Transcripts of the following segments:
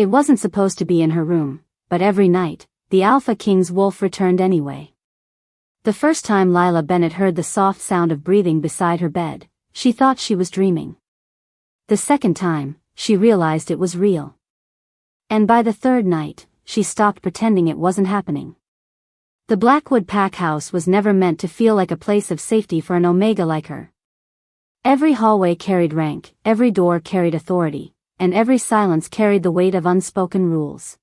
It wasn't supposed to be in her room, but every night, the Alpha King's wolf returned anyway. The first time Lila Bennett heard the soft sound of breathing beside her bed, she thought she was dreaming. The second time, she realized it was real. And by the third night, she stopped pretending it wasn't happening. The Blackwood Pack House was never meant to feel like a place of safety for an Omega like her. Every hallway carried rank, every door carried authority, and every silence carried the weight of unspoken rules.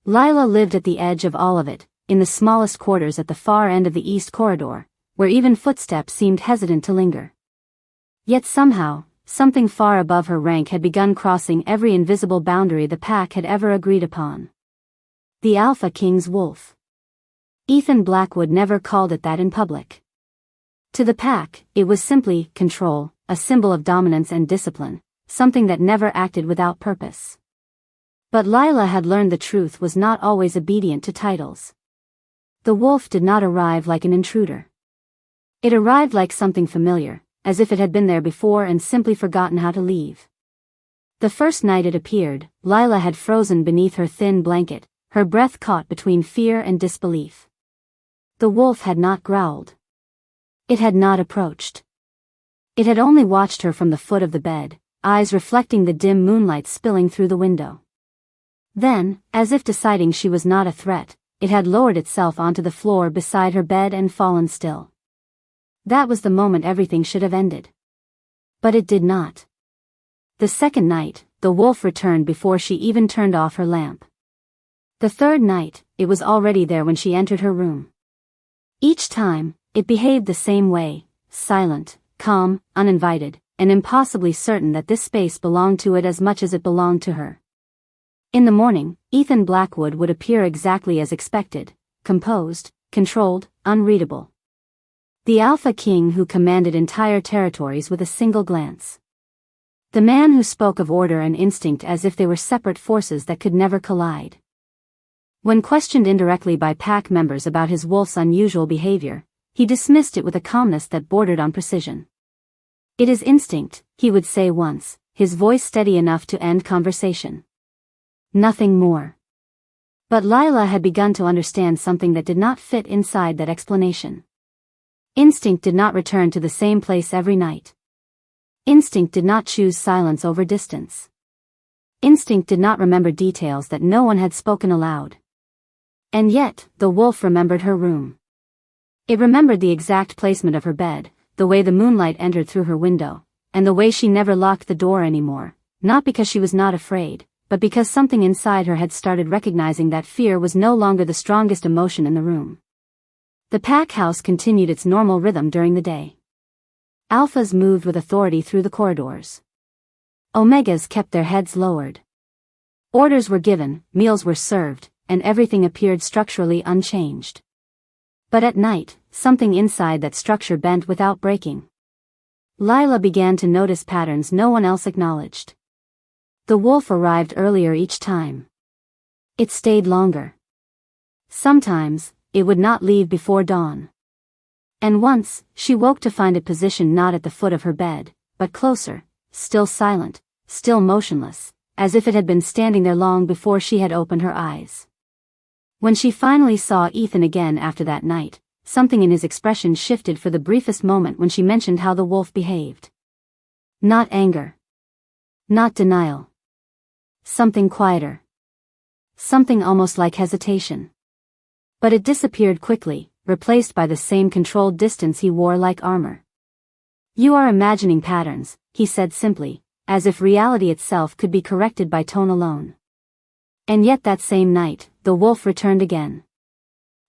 Lila lived at the edge of all of it, in the smallest quarters at the far end of the east corridor, where even footsteps seemed hesitant to linger. Yet somehow, something far above her rank had begun crossing every invisible boundary the pack had ever agreed upon. The Alpha King's wolf. Ethan Blackwood never called it that in public. To the pack, it was simply control, a symbol of dominance and discipline, something that never acted without purpose. But Lila had learned the truth was not always obedient to titles. The wolf did not arrive like an intruder. It arrived like something familiar, as if it had been there before and simply forgotten how to leave. The first night it appeared, Lila had frozen beneath her thin blanket, her breath caught between fear and disbelief. The wolf had not growled. It had not approached. It had only watched her from the foot of the bed, eyes reflecting the dim moonlight spilling through the window. Then, as if deciding she was not a threat, it had lowered itself onto the floor beside her bed and fallen still. That was the moment everything should have ended. But it did not. The second night, the wolf returned before she even turned off her lamp. The third night, it was already there when she entered her room. Each time, it behaved the same way, silent, calm, uninvited, and impossibly certain that this space belonged to it as much as it belonged to her. In the morning, Ethan Blackwood would appear exactly as expected, composed, controlled, unreadable. The Alpha King who commanded entire territories with a single glance. The man who spoke of order and instinct as if they were separate forces that could never collide. When questioned indirectly by pack members about his wolf's unusual behavior, he dismissed it with a calmness that bordered on precision. "It is instinct," he would say once, his voice steady enough to end conversation. Nothing more. But Lila had begun to understand something that did not fit inside that explanation. Instinct did not return to the same place every night. Instinct did not choose silence over distance. Instinct did not remember details that no one had spoken aloud. And yet, the wolf remembered her room. It remembered the exact placement of her bed, the way the moonlight entered through her window, and the way she never locked the door anymore, not because she was not afraid, but because something inside her had started recognizing that fear was no longer the strongest emotion in the room. The pack house continued its normal rhythm during the day. Alphas moved with authority through the corridors. Omegas kept their heads lowered. Orders were given, meals were served, and everything appeared structurally unchanged. But at night, something inside that structure bent without breaking. Lila began to notice patterns no one else acknowledged. The wolf arrived earlier each time. It stayed longer. Sometimes, it would not leave before dawn. And once, she woke to find it positioned not at the foot of her bed, but closer, still silent, still motionless, as if it had been standing there long before she had opened her eyes. When she finally saw Ethan again after that night, something in his expression shifted for the briefest moment when she mentioned how the wolf behaved. Not anger. Not denial. Something quieter. Something almost like hesitation. But it disappeared quickly, replaced by the same controlled distance he wore like armor. "You are imagining patterns," he said simply, as if reality itself could be corrected by tone alone. And yet that same night, the wolf returned again.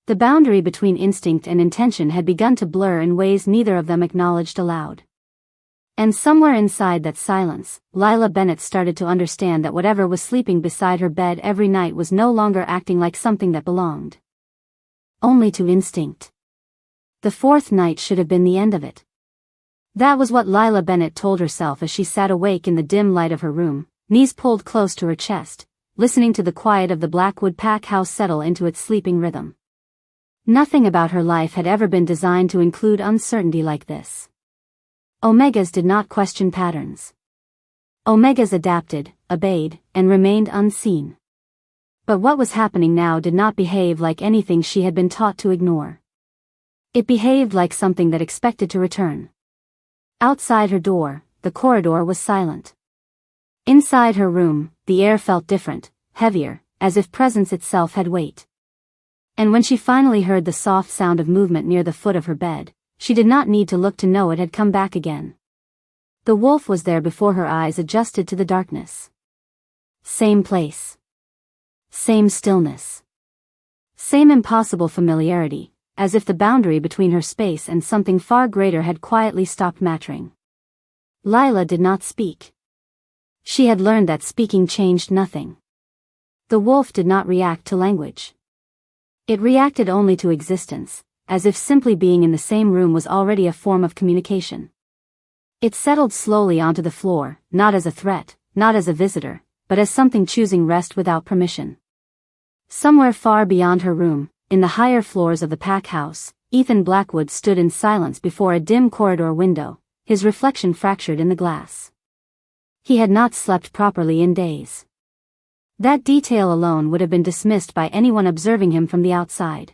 The boundary between instinct and intention had begun to blur in ways neither of them acknowledged aloud. And somewhere inside that silence, Lila Bennett started to understand that whatever was sleeping beside her bed every night was no longer acting like something that belonged only to instinct. The fourth night should have been the end of it. That was what Lila Bennett told herself as she sat awake in the dim light of her room, knees pulled close to her chest, listening to the quiet of the Blackwood Pack House settle into its sleeping rhythm. Nothing about her life had ever been designed to include uncertainty like this. Omegas did not question patterns. Omegas adapted, obeyed, and remained unseen. But what was happening now did not behave like anything she had been taught to ignore. It behaved like something that expected to return. Outside her door, the corridor was silent. Inside her room, the air felt different, heavier, as if presence itself had weight. And when she finally heard the soft sound of movement near the foot of her bed, she did not need to look to know it had come back again. The wolf was there before her eyes adjusted to the darkness. Same place. Same stillness. Same impossible familiarity, as if the boundary between her space and something far greater had quietly stopped mattering. Lila did not speak. She had learned that speaking changed nothing. The wolf did not react to language. It reacted only to existence, as if simply being in the same room was already a form of communication. It settled slowly onto the floor, not as a threat, not as a visitor, but as something choosing rest without permission. Somewhere far beyond her room, in the higher floors of the pack house, Ethan Blackwood stood in silence before a dim corridor window, his reflection fractured in the glass. He had not slept properly in days. That detail alone would have been dismissed by anyone observing him from the outside.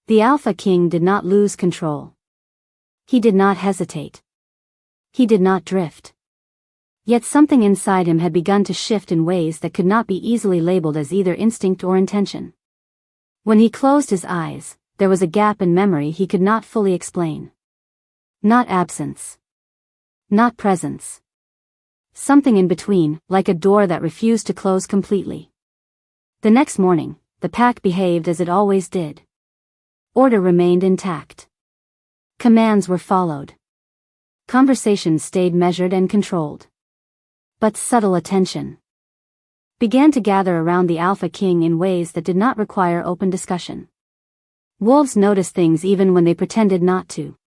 The Alpha King did not lose control. He did not hesitate. He did not drift. Yet something inside him had begun to shift in ways that could not be easily labeled as either instinct or intention. When he closed his eyes, there was a gap in memory he could not fully explain. Not absence. Not presence. Something in between, like a door that refused to close completely. The next morning, the pack behaved as it always did. Order remained intact. Commands were followed. Conversations stayed measured and controlled. But subtle attention began to gather around the Alpha King in ways that did not require open discussion. Wolves noticed things even when they pretended not to.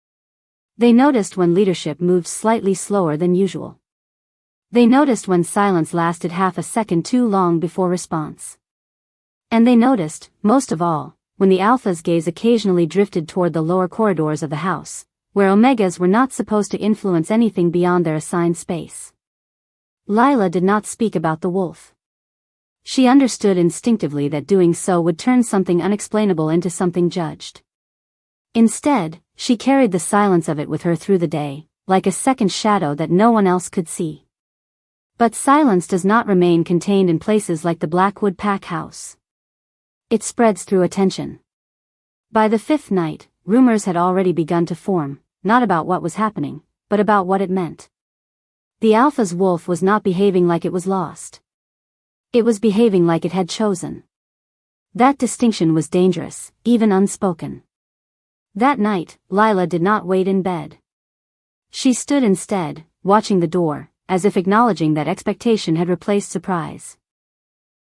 They noticed when leadership moved slightly slower than usual. They noticed when silence lasted half a second too long before response. And they noticed, most of all, when the Alpha's gaze occasionally drifted toward the lower corridors of the house, where Omegas were not supposed to influence anything beyond their assigned space. Lila did not speak about the wolf. She understood instinctively that doing so would turn something unexplainable into something judged. Instead, she carried the silence of it with her through the day, like a second shadow that no one else could see. But silence does not remain contained in places like the Blackwood Pack House. It spreads through attention. By the fifth night, rumors had already begun to form, not about what was happening, but about what it meant. The Alpha's wolf was not behaving like it was lost. It was behaving like it had chosen. That distinction was dangerous, even unspoken. That night, Lila did not wait in bed. She stood instead, watching the door, as if acknowledging that expectation had replaced surprise.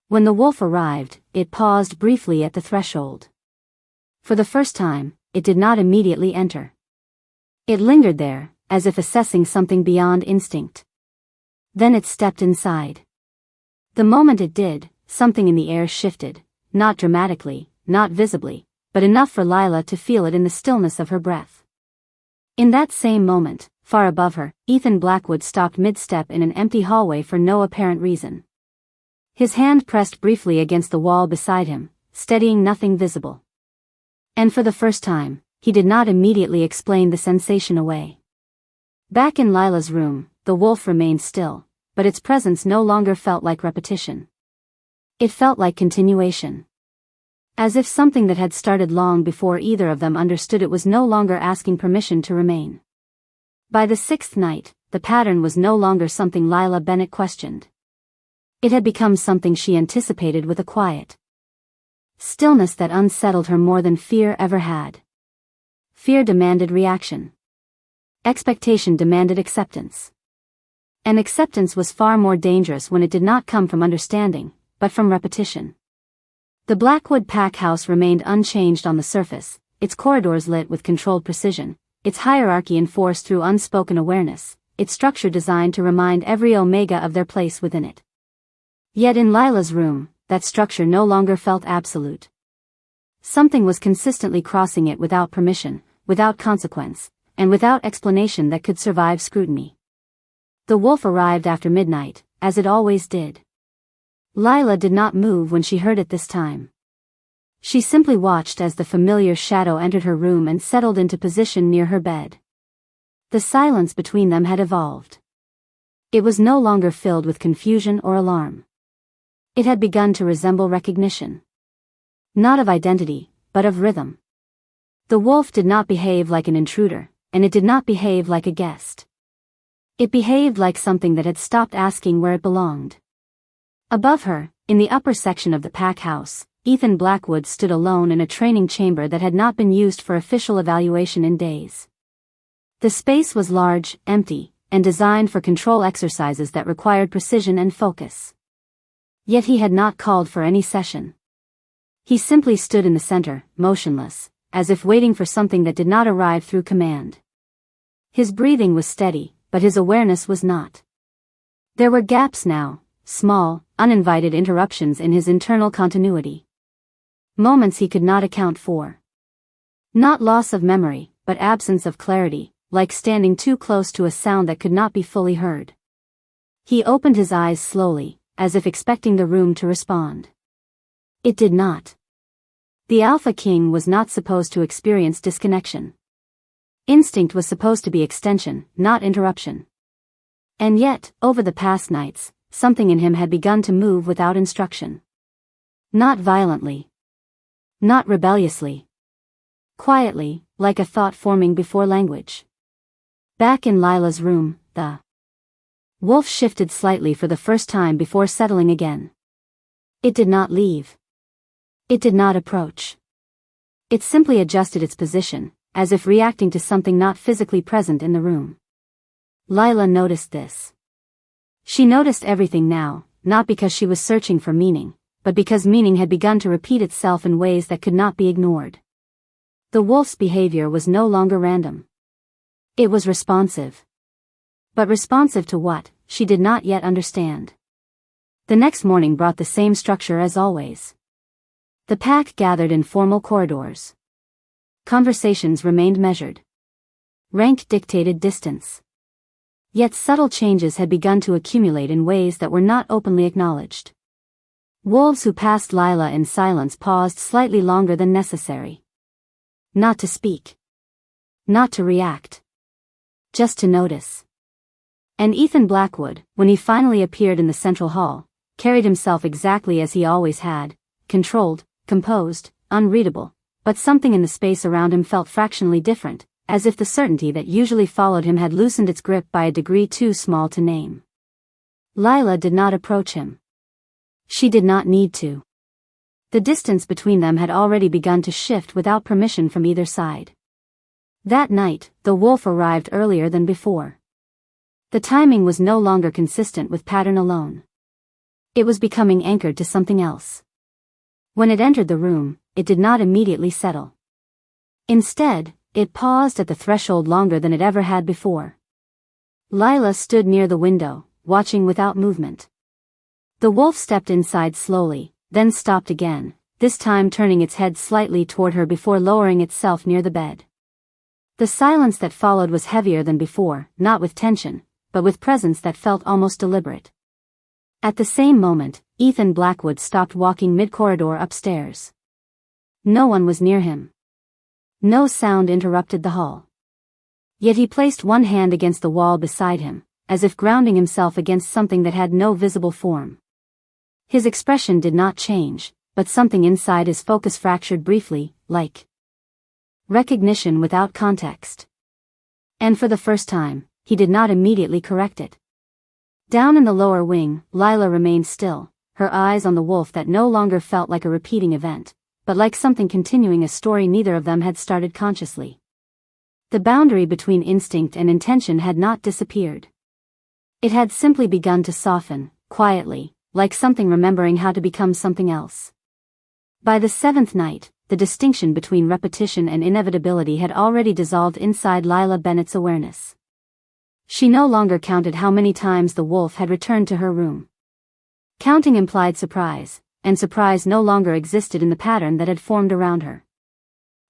When the wolf arrived, it paused briefly at the threshold. For the first time, it did not immediately enter. It lingered there, as if assessing something beyond instinct. Then it stepped inside. The moment it did, something in the air shifted, not dramatically, not visibly, but enough for Lila to feel it in the stillness of her breath. In that same moment, far above her, Ethan Blackwood stopped mid-step in an empty hallway for no apparent reason. His hand pressed briefly against the wall beside him, steadying nothing visible. And for the first time, he did not immediately explain the sensation away. Back in Lila's room, the wolf remained still, but its presence no longer felt like repetition. It felt like continuation. As if something that had started long before either of them understood it was no longer asking permission to remain. By the sixth night, the pattern was no longer something Lila Bennett questioned. It had become something she anticipated with a quiet stillness that unsettled her more than fear ever had. Fear demanded reaction. Expectation demanded acceptance. And acceptance was far more dangerous when it did not come from understanding, but from repetition. The Blackwood Pack House remained unchanged on the surface, its corridors lit with controlled precision, its hierarchy enforced through unspoken awareness, its structure designed to remind every Omega of their place within it. Yet in Lila's room, that structure no longer felt absolute. Something was consistently crossing it without permission, without consequence, and without explanation that could survive scrutiny. The wolf arrived after midnight, as it always did. Lila did not move when she heard it this time. She simply watched as the familiar shadow entered her room and settled into position near her bed. The silence between them had evolved. It was no longer filled with confusion or alarm. It had begun to resemble recognition. Not of identity, but of rhythm. The wolf did not behave like an intruder, and it did not behave like a guest. It behaved like something that had stopped asking where it belonged. Above her, in the upper section of the pack house, Ethan Blackwood stood alone in a training chamber that had not been used for official evaluation in days. The space was large, empty, and designed for control exercises that required precision and focus. Yet he had not called for any session. He simply stood in the center, motionless, as if waiting for something that did not arrive through command. His breathing was steady, but his awareness was not. There were gaps now, small, uninvited interruptions in his internal continuity. Moments he could not account for. Not loss of memory, but absence of clarity, like standing too close to a sound that could not be fully heard. He opened his eyes slowly, as if expecting the room to respond. It did not. The Alpha King was not supposed to experience disconnection. Instinct was supposed to be extension, not interruption. And yet, over the past nights, something in him had begun to move without instruction. Not violently. Not rebelliously. Quietly, like a thought forming before language. Back in Lila's room, the wolf shifted slightly for the first time before settling again. It did not leave. It did not approach. It simply adjusted its position, as if reacting to something not physically present in the room. Lila noticed this. She noticed everything now, not because she was searching for meaning, but because meaning had begun to repeat itself in ways that could not be ignored. The wolf's behavior was no longer random. It was responsive. But responsive to what, she did not yet understand. The next morning brought the same structure as always. The pack gathered in formal corridors. Conversations remained measured. Rank dictated distance. Yet subtle changes had begun to accumulate in ways that were not openly acknowledged. Wolves who passed Lila in silence paused slightly longer than necessary. Not to speak. Not to react. Just to notice. And Ethan Blackwood, when he finally appeared in the central hall, carried himself exactly as he always had, controlled, composed, unreadable, but something in the space around him felt fractionally different, as if the certainty that usually followed him had loosened its grip by a degree too small to name. Lila did not approach him. She did not need to. The distance between them had already begun to shift without permission from either side. That night, the wolf arrived earlier than before. The timing was no longer consistent with pattern alone. It was becoming anchored to something else. When it entered the room, it did not immediately settle. Instead, it paused at the threshold longer than it ever had before. Lila stood near the window, watching without movement. The wolf stepped inside slowly, then stopped again, this time turning its head slightly toward her before lowering itself near the bed. The silence that followed was heavier than before, not with tension, but with presence that felt almost deliberate. At the same moment, Ethan Blackwood stopped walking mid-corridor upstairs. No one was near him. No sound interrupted the hall. Yet he placed one hand against the wall beside him, as if grounding himself against something that had no visible form. His expression did not change, but something inside his focus fractured briefly, like recognition without context. And for the first time, he did not immediately correct it. Down in the lower wing, Lila remained still, her eyes on the wolf that no longer felt like a repeating event, but like something continuing a story neither of them had started consciously. The boundary between instinct and intention had not disappeared. It had simply begun to soften, quietly, like something remembering how to become something else. By the seventh night, the distinction between repetition and inevitability had already dissolved inside Lila Bennett's awareness. She no longer counted how many times the wolf had returned to her room. Counting implied surprise, and surprise no longer existed in the pattern that had formed around her.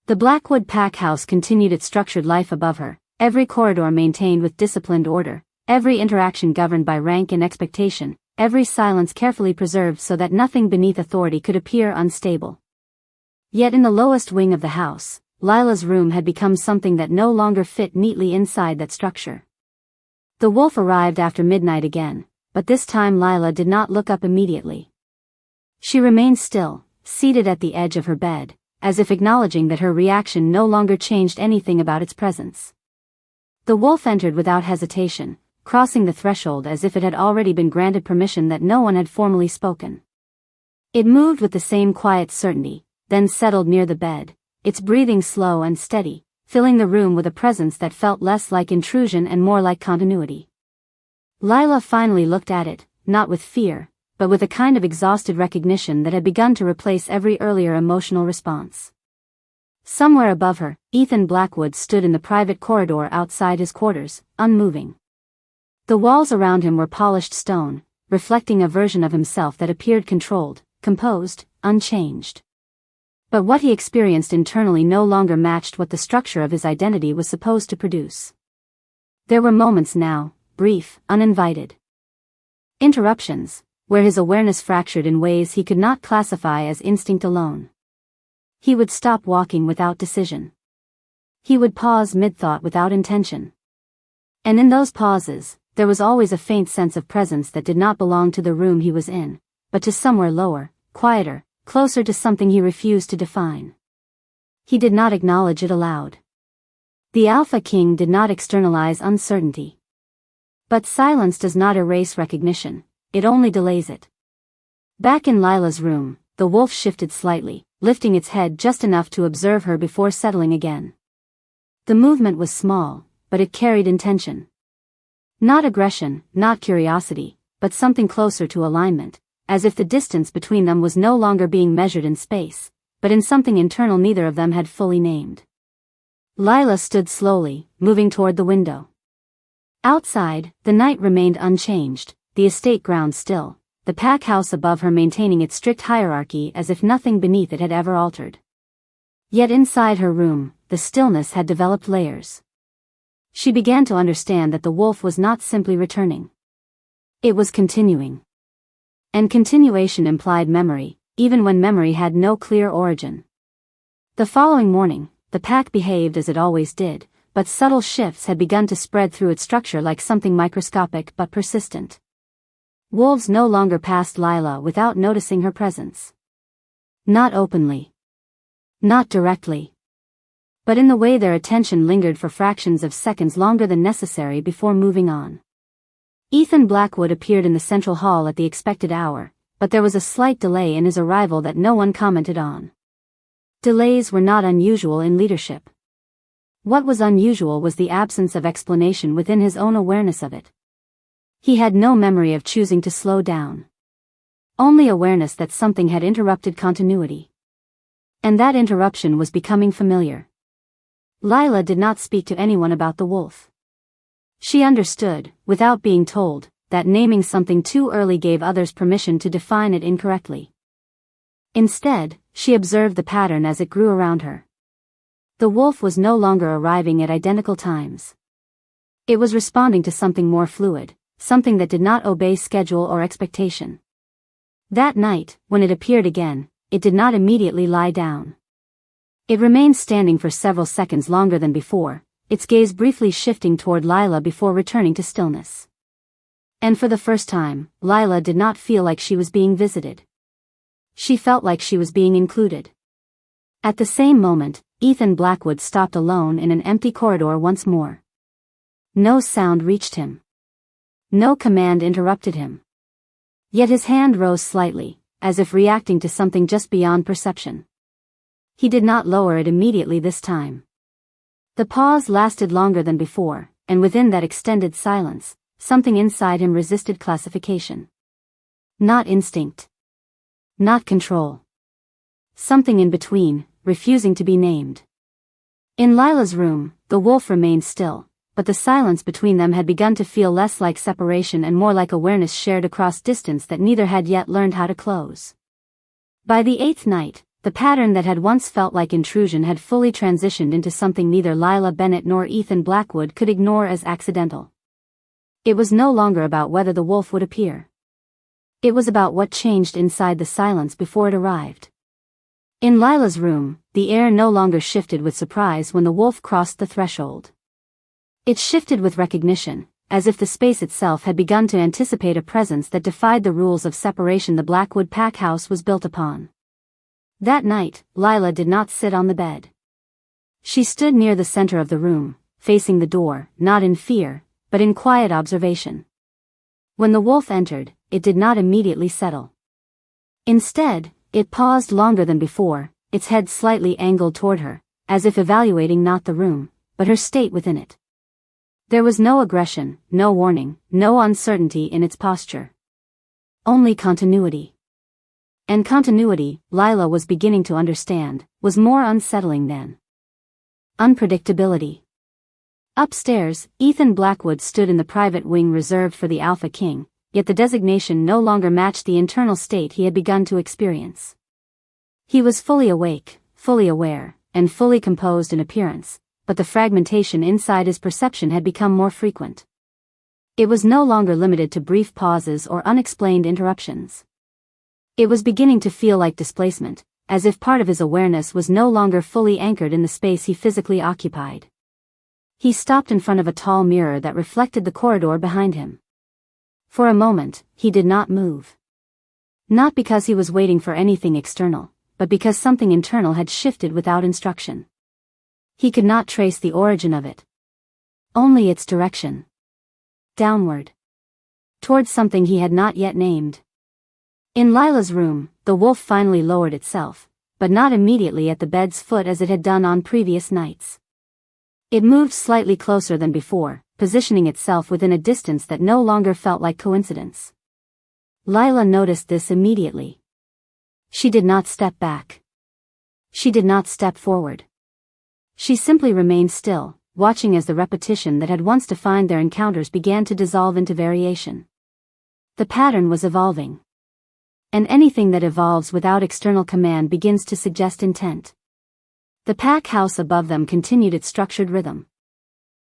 The Blackwood Pack House continued its structured life above her, every corridor maintained with disciplined order, every interaction governed by rank and expectation, every silence carefully preserved so that nothing beneath authority could appear unstable. Yet in the lowest wing of the house, Lila's room had become something that no longer fit neatly inside that structure. The wolf arrived after midnight again, but this time Lila did not look up immediately. She remained still, seated at the edge of her bed, as if acknowledging that her reaction no longer changed anything about its presence. The wolf entered without hesitation, crossing the threshold as if it had already been granted permission that no one had formally spoken. It moved with the same quiet certainty, then settled near the bed, its breathing slow and steady, filling the room with a presence that felt less like intrusion and more like continuity. Lila finally looked at it, not with fear, but with a kind of exhausted recognition that had begun to replace every earlier emotional response. Somewhere above her, Ethan Blackwood stood in the private corridor outside his quarters, unmoving. The walls around him were polished stone, reflecting a version of himself that appeared controlled, composed, unchanged. But what he experienced internally no longer matched what the structure of his identity was supposed to produce. There were moments now, brief, uninvited interruptions, where his awareness fractured in ways he could not classify as instinct alone. He would stop walking without decision. He would pause mid-thought without intention. And in those pauses, there was always a faint sense of presence that did not belong to the room he was in, but to somewhere lower, quieter, closer to something he refused to define. He did not acknowledge it aloud. The Alpha King did not externalize uncertainty. But silence does not erase recognition, it only delays it. Back in Lila's room, the wolf shifted slightly, lifting its head just enough to observe her before settling again. The movement was small, but it carried intention. Not aggression, not curiosity, but something closer to alignment, as if the distance between them was no longer being measured in space, but in something internal neither of them had fully named. Lila stood slowly, moving toward the window. Outside, the night remained unchanged, the estate ground still, the pack house above her maintaining its strict hierarchy as if nothing beneath it had ever altered. Yet inside her room, the stillness had developed layers. She began to understand that the wolf was not simply returning. It was continuing. And continuation implied memory, even when memory had no clear origin. The following morning, the pack behaved as it always did, but subtle shifts had begun to spread through its structure like something microscopic but persistent. Wolves no longer passed Lila without noticing her presence. Not openly. Not directly. But in the way their attention lingered for fractions of seconds longer than necessary before moving on. Ethan Blackwood appeared in the central hall at the expected hour, but there was a slight delay in his arrival that no one commented on. Delays were not unusual in leadership. What was unusual was the absence of explanation within his own awareness of it. He had no memory of choosing to slow down. Only awareness that something had interrupted continuity. And that interruption was becoming familiar. Lila did not speak to anyone about the wolf. She understood, without being told, that naming something too early gave others permission to define it incorrectly. Instead, she observed the pattern as it grew around her. The wolf was no longer arriving at identical times. It was responding to something more fluid, something that did not obey schedule or expectation. That night, when it appeared again, it did not immediately lie down. It remained standing for several seconds longer than before, its gaze briefly shifting toward Lila before returning to stillness. And for the first time, Lila did not feel like she was being visited. She felt like she was being included. At the same moment, Ethan Blackwood stopped alone in an empty corridor once more. No sound reached him. No command interrupted him. Yet his hand rose slightly, as if reacting to something just beyond perception. He did not lower it immediately this time. The pause lasted longer than before, and within that extended silence, something inside him resisted classification. Not instinct. Not control. Something in between, refusing to be named. In Lila's room, the wolf remained still, but the silence between them had begun to feel less like separation and more like awareness shared across distance that neither had yet learned how to close. By the eighth night, the pattern that had once felt like intrusion had fully transitioned into something neither Lila Bennett nor Ethan Blackwood could ignore as accidental. It was no longer about whether the wolf would appear. It was about what changed inside the silence before it arrived. In Lila's room, the air no longer shifted with surprise when the wolf crossed the threshold. It shifted with recognition, as if the space itself had begun to anticipate a presence that defied the rules of separation the Blackwood Pack House was built upon. That night, Lila did not sit on the bed. She stood near the center of the room, facing the door, not in fear, but in quiet observation. When the wolf entered, it did not immediately settle. Instead, it paused longer than before, its head slightly angled toward her, as if evaluating not the room, but her state within it. There was no aggression, no warning, no uncertainty in its posture. Only continuity. And continuity, Lila was beginning to understand, was more unsettling than unpredictability. Upstairs, Ethan Blackwood stood in the private wing reserved for the Alpha King, yet the designation no longer matched the internal state he had begun to experience. He was fully awake, fully aware, and fully composed in appearance, but the fragmentation inside his perception had become more frequent. It was no longer limited to brief pauses or unexplained interruptions. It was beginning to feel like displacement, as if part of his awareness was no longer fully anchored in the space he physically occupied. He stopped in front of a tall mirror that reflected the corridor behind him. For a moment, he did not move. Not because he was waiting for anything external, but because something internal had shifted without instruction. He could not trace the origin of it. Only its direction. Downward. Towards something he had not yet named. In Lila's room, the wolf finally lowered itself, but not immediately at the bed's foot as it had done on previous nights. It moved slightly closer than before, positioning itself within a distance that no longer felt like coincidence. Lila noticed this immediately. She did not step back. She did not step forward. She simply remained still, watching as the repetition that had once defined their encounters began to dissolve into variation. The pattern was evolving. And anything that evolves without external command begins to suggest intent. The pack house above them continued its structured rhythm.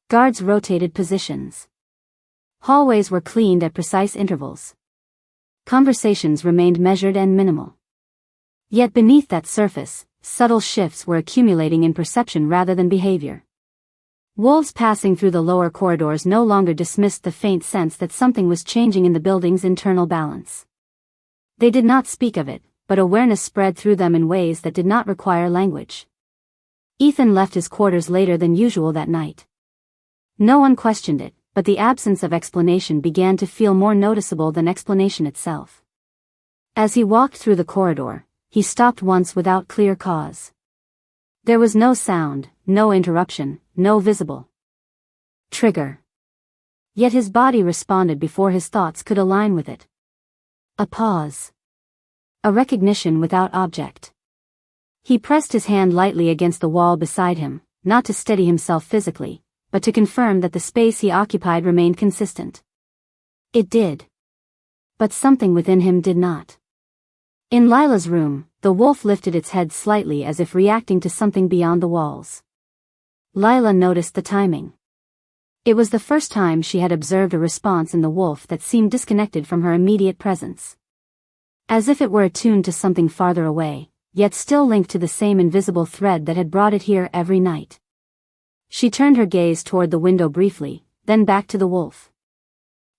Guards rotated positions. Hallways were cleaned at precise intervals. Conversations remained measured and minimal. Yet beneath that surface, subtle shifts were accumulating in perception rather than behavior. Wolves passing through the lower corridors no longer dismissed the faint sense that something was changing in the building's internal balance. They did not speak of it, but awareness spread through them in ways that did not require language. Ethan left his quarters later than usual that night. No one questioned it, but the absence of explanation began to feel more noticeable than explanation itself. As he walked through the corridor, he stopped once without clear cause. There was no sound, no interruption, no visible trigger. Yet his body responded before his thoughts could align with it. A pause. A recognition without object. He pressed his hand lightly against the wall beside him, not to steady himself physically, but to confirm that the space he occupied remained consistent. It did. But something within him did not. In Lila's room, the wolf lifted its head slightly as if reacting to something beyond the walls. Lila noticed the timing. It was the first time she had observed a response in the wolf that seemed disconnected from her immediate presence. As if it were attuned to something farther away, yet still linked to the same invisible thread that had brought it here every night. She turned her gaze toward the window briefly, then back to the wolf.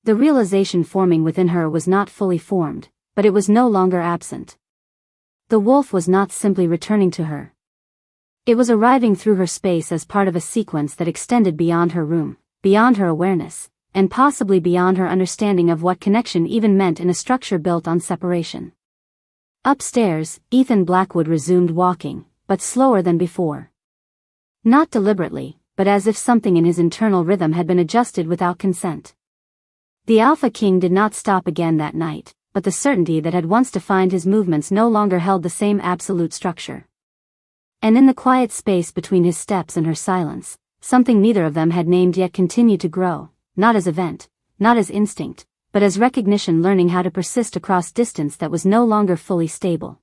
The realization forming within her was not fully formed, but it was no longer absent. The wolf was not simply returning to her. It was arriving through her space as part of a sequence that extended beyond her room, beyond her awareness, and possibly beyond her understanding of what connection even meant in a structure built on separation. Upstairs, Ethan Blackwood resumed walking, but slower than before. Not deliberately, but as if something in his internal rhythm had been adjusted without consent. The Alpha King did not stop again that night, but the certainty that had once defined his movements no longer held the same absolute structure. And in the quiet space between his steps and her silence, something neither of them had named yet continued to grow, not as event, not as instinct, but as recognition learning how to persist across distance that was no longer fully stable.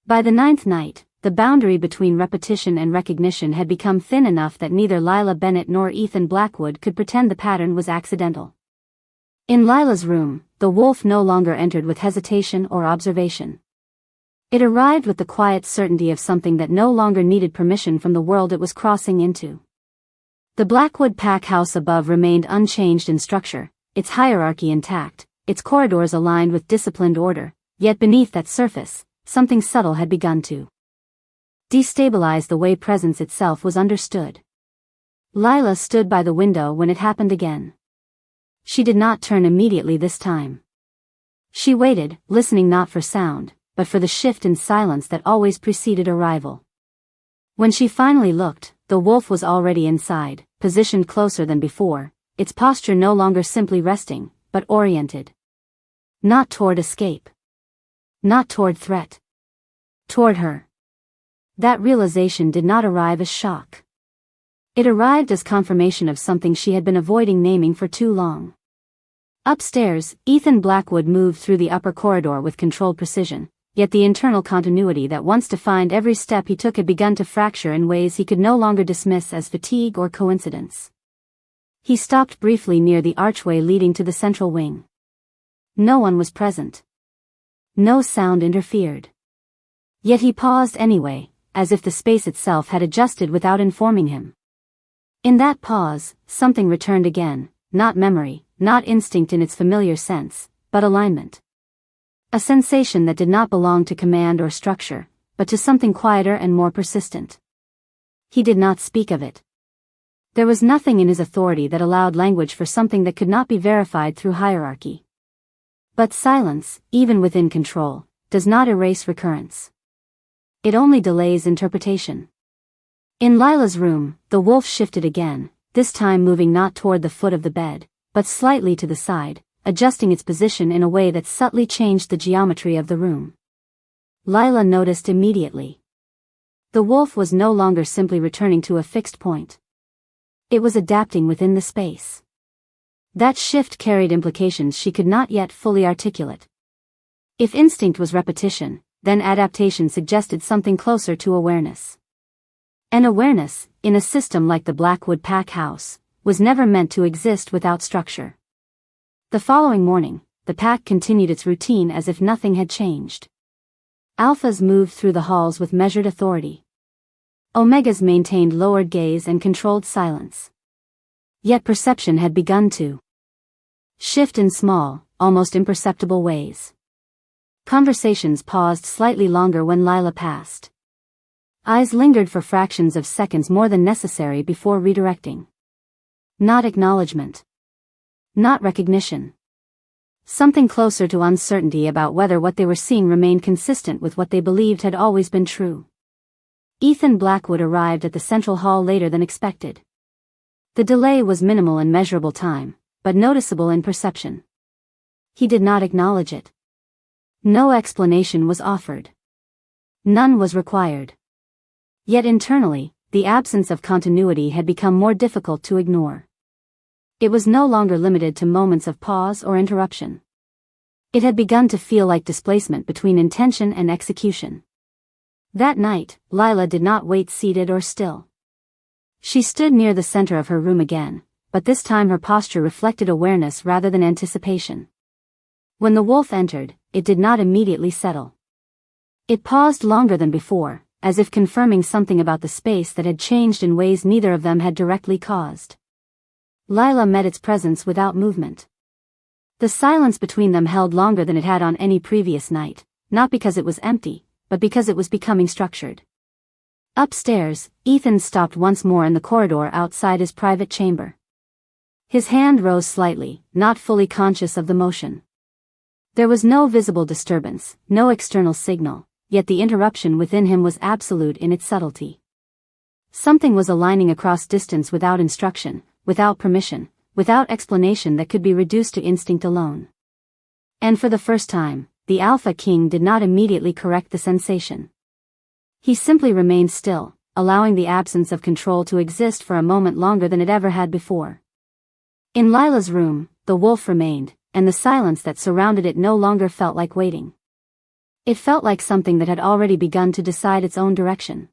By the 9th night, the boundary between repetition and recognition had become thin enough that neither Lila Bennett nor Ethan Blackwood could pretend the pattern was accidental. In Lila's room, the wolf no longer entered with hesitation or observation. It arrived with the quiet certainty of something that no longer needed permission from the world it was crossing into. The Blackwood Pack House above remained unchanged in structure, its hierarchy intact, its corridors aligned with disciplined order, yet beneath that surface, something subtle had begun to destabilize the way presence itself was understood. Lila stood by the window when it happened again. She did not turn immediately this time. She waited, listening not for sound, but for the shift in silence that always preceded arrival. When she finally looked, the wolf was already inside, positioned closer than before, its posture no longer simply resting, but oriented. Not toward escape. Not toward threat. Toward her. That realization did not arrive as shock. It arrived as confirmation of something she had been avoiding naming for too long. Upstairs, Ethan Blackwood moved through the upper corridor with controlled precision, yet the internal continuity that once defined every step he took had begun to fracture in ways he could no longer dismiss as fatigue or coincidence. He stopped briefly near the archway leading to the central wing. No one was present. No sound interfered. Yet he paused anyway, as if the space itself had adjusted without informing him. In that pause, something returned again, not memory, not instinct in its familiar sense, but alignment. A sensation that did not belong to command or structure, but to something quieter and more persistent. He did not speak of it. There was nothing in his authority that allowed language for something that could not be verified through hierarchy. But silence, even within control, does not erase recurrence. It only delays interpretation. In Lila's room, the wolf shifted again, this time moving not toward the foot of the bed, but slightly to the side, adjusting its position in a way that subtly changed the geometry of the room. Lila noticed immediately. The wolf was no longer simply returning to a fixed point. It was adapting within the space. That shift carried implications she could not yet fully articulate. If instinct was repetition, then adaptation suggested something closer to awareness. And awareness, in a system like the Blackwood Pack House, was never meant to exist without structure. The following morning, the pack continued its routine as if nothing had changed. Alphas moved through the halls with measured authority. Omegas maintained lowered gaze and controlled silence. Yet perception had begun to shift in small, almost imperceptible ways. Conversations paused slightly longer when Lila passed. Eyes lingered for fractions of seconds more than necessary before redirecting. Not acknowledgement. Not recognition. Something closer to uncertainty about whether what they were seeing remained consistent with what they believed had always been true. Ethan Blackwood arrived at the central hall later than expected. The delay was minimal in measurable time, but noticeable in perception. He did not acknowledge it. No explanation was offered. None was required. Yet internally, the absence of continuity had become more difficult to ignore. It was no longer limited to moments of pause or interruption. It had begun to feel like displacement between intention and execution. That night, Lila did not wait seated or still. She stood near the center of her room again, but this time her posture reflected awareness rather than anticipation. When the wolf entered, it did not immediately settle. It paused longer than before, as if confirming something about the space that had changed in ways neither of them had directly caused. Lila met its presence without movement. The silence between them held longer than it had on any previous night, not because it was empty, but because it was becoming structured. Upstairs, Ethan stopped once more in the corridor outside his private chamber. His hand rose slightly, not fully conscious of the motion. There was no visible disturbance, no external signal, yet the interruption within him was absolute in its subtlety. Something was aligning across distance without instruction, without permission, without explanation that could be reduced to instinct alone. And for the first time, the Alpha King did not immediately correct the sensation. He simply remained still, allowing the absence of control to exist for a moment longer than it ever had before. In Lila's room, the wolf remained, and the silence that surrounded it no longer felt like waiting. It felt like something that had already begun to decide its own direction.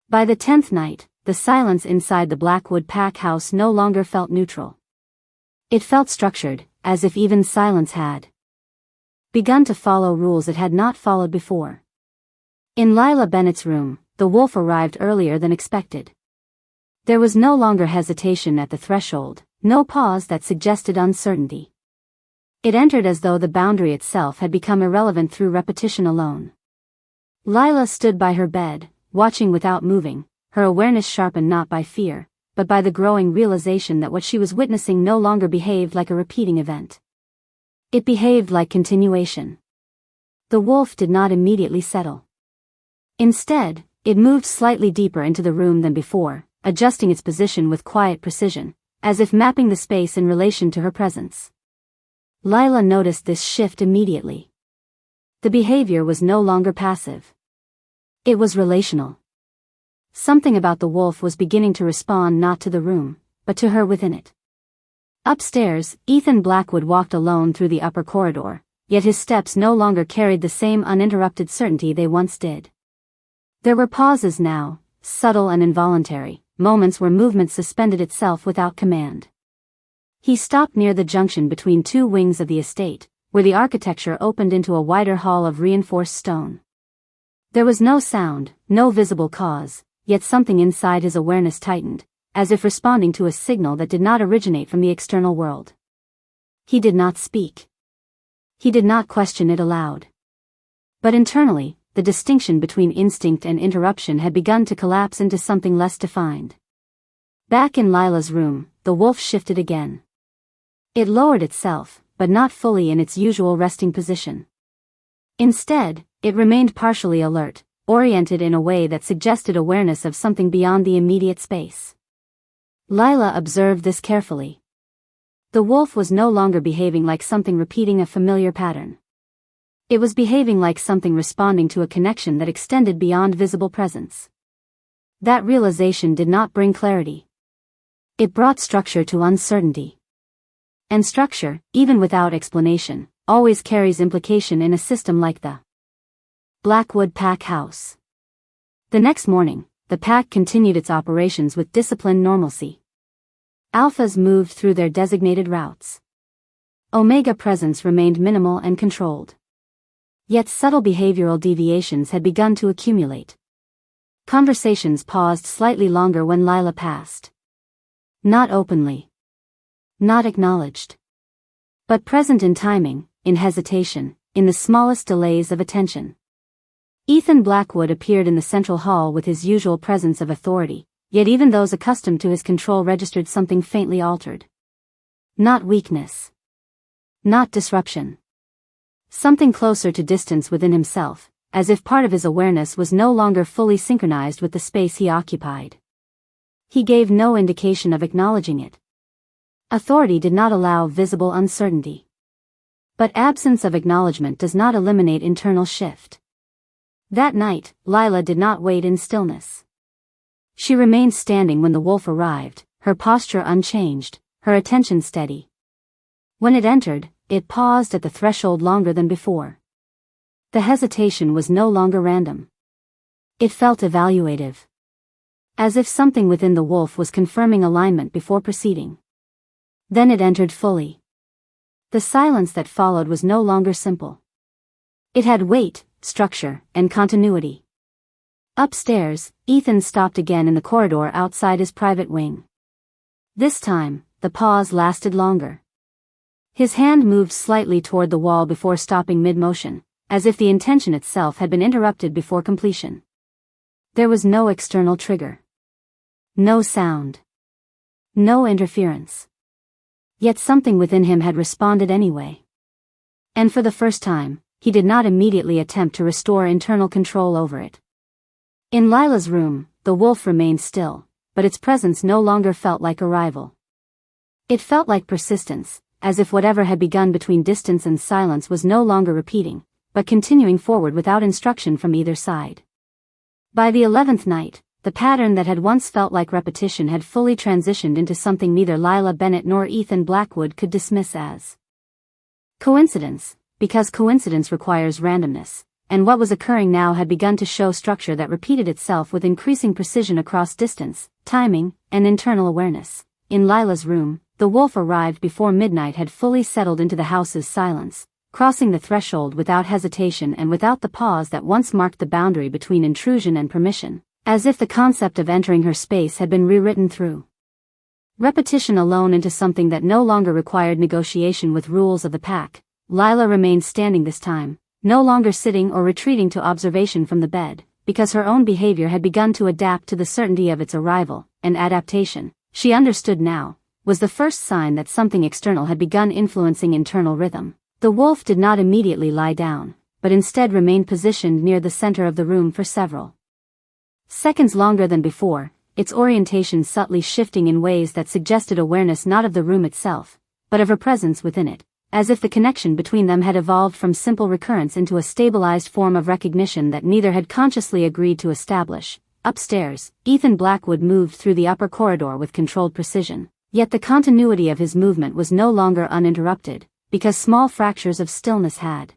By the 10th night, the silence inside the Blackwood Pack House no longer felt neutral. It felt structured, as if even silence had begun to follow rules it had not followed before. In Lila Bennett's room, the wolf arrived earlier than expected. There was no longer hesitation at the threshold, no pause that suggested uncertainty. It entered as though the boundary itself had become irrelevant through repetition alone. Lila stood by her bed, watching without moving, her awareness sharpened not by fear, but by the growing realization that what she was witnessing no longer behaved like a repeating event. It behaved like continuation. The wolf did not immediately settle. Instead, it moved slightly deeper into the room than before, adjusting its position with quiet precision, as if mapping the space in relation to her presence. Lila noticed this shift immediately. The behavior was no longer passive. It was relational. Something about the wolf was beginning to respond not to the room, but to her within it. Upstairs, Ethan Blackwood walked alone through the upper corridor, yet his steps no longer carried the same uninterrupted certainty they once did. There were pauses now, subtle and involuntary, moments where movement suspended itself without command. He stopped near the junction between two wings of the estate, where the architecture opened into a wider hall of reinforced stone. There was no sound, no visible cause, yet something inside his awareness tightened, as if responding to a signal that did not originate from the external world. He did not speak. He did not question it aloud. But internally, the distinction between instinct and interruption had begun to collapse into something less defined. Back in Lila's room, the wolf shifted again. It lowered itself, but not fully in its usual resting position. Instead, it remained partially alert, oriented in a way that suggested awareness of something beyond the immediate space. Lila observed this carefully. The wolf was no longer behaving like something repeating a familiar pattern. It was behaving like something responding to a connection that extended beyond visible presence. That realization did not bring clarity. It brought structure to uncertainty. And structure, even without explanation, always carries implication in a system like the Blackwood Pack House. The next morning, the pack continued its operations with disciplined normalcy. Alphas moved through their designated routes. Omega presence remained minimal and controlled. Yet subtle behavioral deviations had begun to accumulate. Conversations paused slightly longer when Lila passed. Not openly. Not acknowledged. But present in timing, in hesitation, in the smallest delays of attention. Ethan Blackwood appeared in the central hall with his usual presence of authority, yet even those accustomed to his control registered something faintly altered. Not weakness. Not disruption. Something closer to distance within himself, as if part of his awareness was no longer fully synchronized with the space he occupied. He gave no indication of acknowledging it. Authority did not allow visible uncertainty. But absence of acknowledgement does not eliminate internal shift. That night, Lila did not wait in stillness. She remained standing when the wolf arrived, her posture unchanged, her attention steady. When it entered, it paused at the threshold longer than before. The hesitation was no longer random. It felt evaluative. As if something within the wolf was confirming alignment before proceeding. Then it entered fully. The silence that followed was no longer simple. It had weight, structure, and continuity. Upstairs, Ethan stopped again in the corridor outside his private wing. This time, the pause lasted longer. His hand moved slightly toward the wall before stopping mid-motion, as if the intention itself had been interrupted before completion. There was no external trigger. No sound. No interference. Yet something within him had responded anyway. And for the first time, he did not immediately attempt to restore internal control over it. In Lila's room, the wolf remained still, but its presence no longer felt like arrival. It felt like persistence, as if whatever had begun between distance and silence was no longer repeating, but continuing forward without instruction from either side. By the 11th night, the pattern that had once felt like repetition had fully transitioned into something neither Lila Bennett nor Ethan Blackwood could dismiss as coincidence, because coincidence requires randomness, and what was occurring now had begun to show structure that repeated itself with increasing precision across distance, timing, and internal awareness. In Lila's room, the wolf arrived before midnight had fully settled into the house's silence, crossing the threshold without hesitation and without the pause that once marked the boundary between intrusion and permission, as if the concept of entering her space had been rewritten through repetition alone into something that no longer required negotiation with rules of the pack. Lila remained standing this time, no longer sitting or retreating to observation from the bed, because her own behavior had begun to adapt to the certainty of its arrival, and adaptation, she understood now, was the first sign that something external had begun influencing internal rhythm. The wolf did not immediately lie down, but instead remained positioned near the center of the room for several seconds longer than before, its orientation subtly shifting in ways that suggested awareness not of the room itself, but of her presence within it, as if the connection between them had evolved from simple recurrence into a stabilized form of recognition that neither had consciously agreed to establish. Upstairs, Ethan Blackwood moved through the upper corridor with controlled precision, yet the continuity of his movement was no longer uninterrupted, because small fractures of stillness had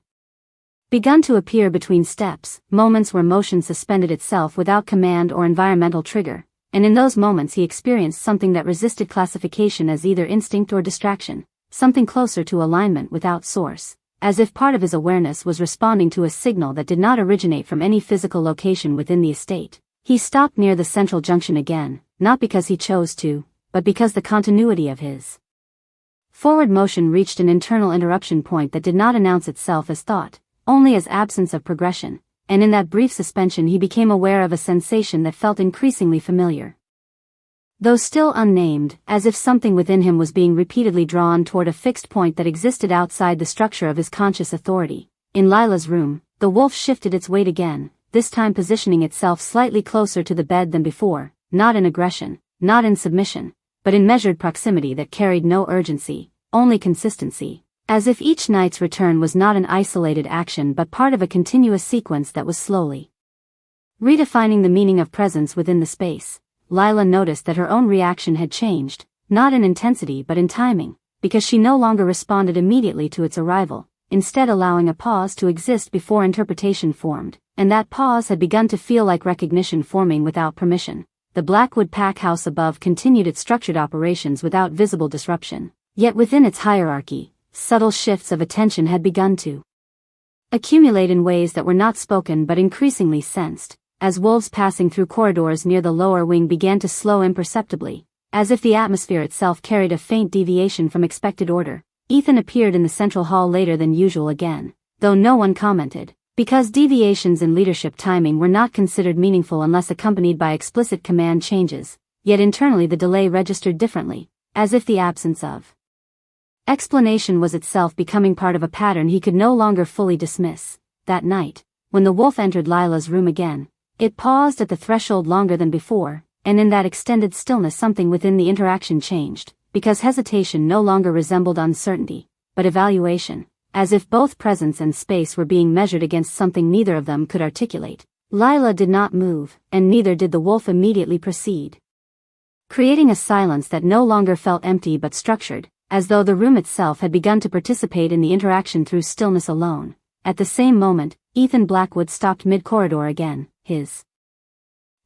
begun to appear between steps, moments where motion suspended itself without command or environmental trigger, and in those moments he experienced something that resisted classification as either instinct or distraction, something closer to alignment without source, as if part of his awareness was responding to a signal that did not originate from any physical location within the estate. He stopped near the central junction again, not because he chose to, but because the continuity of his forward motion reached an internal interruption point that did not announce itself as thought, only as absence of progression, and in that brief suspension he became aware of a sensation that felt increasingly familiar. Though still unnamed, as if something within him was being repeatedly drawn toward a fixed point that existed outside the structure of his conscious authority. In Lila's room, the wolf shifted its weight again, this time positioning itself slightly closer to the bed than before, not in aggression, not in submission, but in measured proximity that carried no urgency, only consistency, as if each night's return was not an isolated action but part of a continuous sequence that was slowly redefining the meaning of presence within the space. Lila noticed that her own reaction had changed, not in intensity but in timing, because she no longer responded immediately to its arrival, instead allowing a pause to exist before interpretation formed, and that pause had begun to feel like recognition forming without permission. The Blackwood Pack House above continued its structured operations without visible disruption, yet within its hierarchy, subtle shifts of attention had begun to accumulate in ways that were not spoken but increasingly sensed, as wolves passing through corridors near the lower wing began to slow imperceptibly, as if the atmosphere itself carried a faint deviation from expected order. Ethan appeared in the central hall later than usual again, though no one commented, because deviations in leadership timing were not considered meaningful unless accompanied by explicit command changes, yet internally the delay registered differently, as if the absence of explanation was itself becoming part of a pattern he could no longer fully dismiss. That night, when the wolf entered Lila's room again, it paused at the threshold longer than before, and in that extended stillness something within the interaction changed, because hesitation no longer resembled uncertainty, but evaluation, as if both presence and space were being measured against something neither of them could articulate. Lila did not move, and neither did the wolf immediately proceed, creating a silence that no longer felt empty but structured, as though the room itself had begun to participate in the interaction through stillness alone. At the same moment, Ethan Blackwood stopped mid-corridor again, his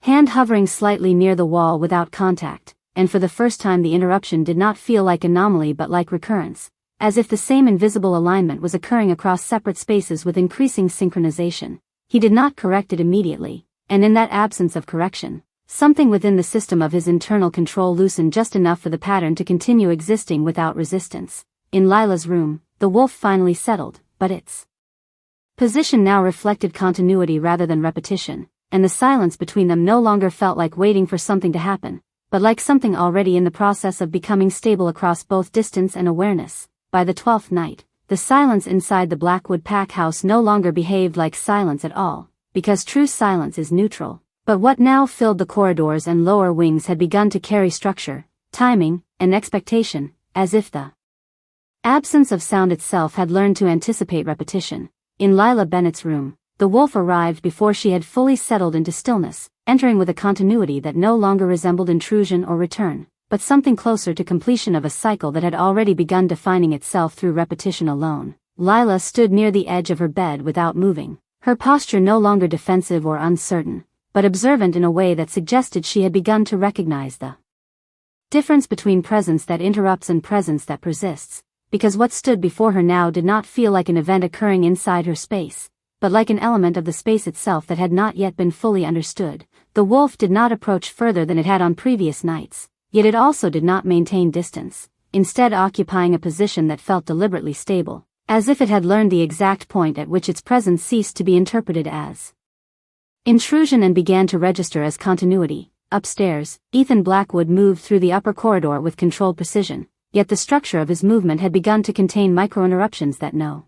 hand hovering slightly near the wall without contact, and for the first time the interruption did not feel like anomaly but like recurrence, as if the same invisible alignment was occurring across separate spaces with increasing synchronization. He did not correct it immediately, and in that absence of correction, something within the system of his internal control loosened just enough for the pattern to continue existing without resistance. In Lila's room, the wolf finally settled, but its position now reflected continuity rather than repetition, and the silence between them no longer felt like waiting for something to happen, but like something already in the process of becoming stable across both distance and awareness. By the 12th night, the silence inside the Blackwood Pack House no longer behaved like silence at all, because true silence is neutral. But what now filled the corridors and lower wings had begun to carry structure, timing, and expectation, as if the absence of sound itself had learned to anticipate repetition. In Lila Bennett's room, the wolf arrived before she had fully settled into stillness, entering with a continuity that no longer resembled intrusion or return, but something closer to completion of a cycle that had already begun defining itself through repetition alone. Lila stood near the edge of her bed without moving, her posture no longer defensive or uncertain, but observant in a way that suggested she had begun to recognize the Difference between presence that interrupts and presence that persists, because what stood before her now did not feel like an event occurring inside her space, but like an element of the space itself that had not yet been fully understood. The wolf did not approach further than it had on previous nights, yet it also did not maintain distance, instead occupying a position that felt deliberately stable, as if it had learned the exact point at which its presence ceased to be interpreted as intrusion and began to register as continuity. Upstairs, Ethan Blackwood moved through the upper corridor with controlled precision, yet the structure of his movement had begun to contain micro-interruptions that no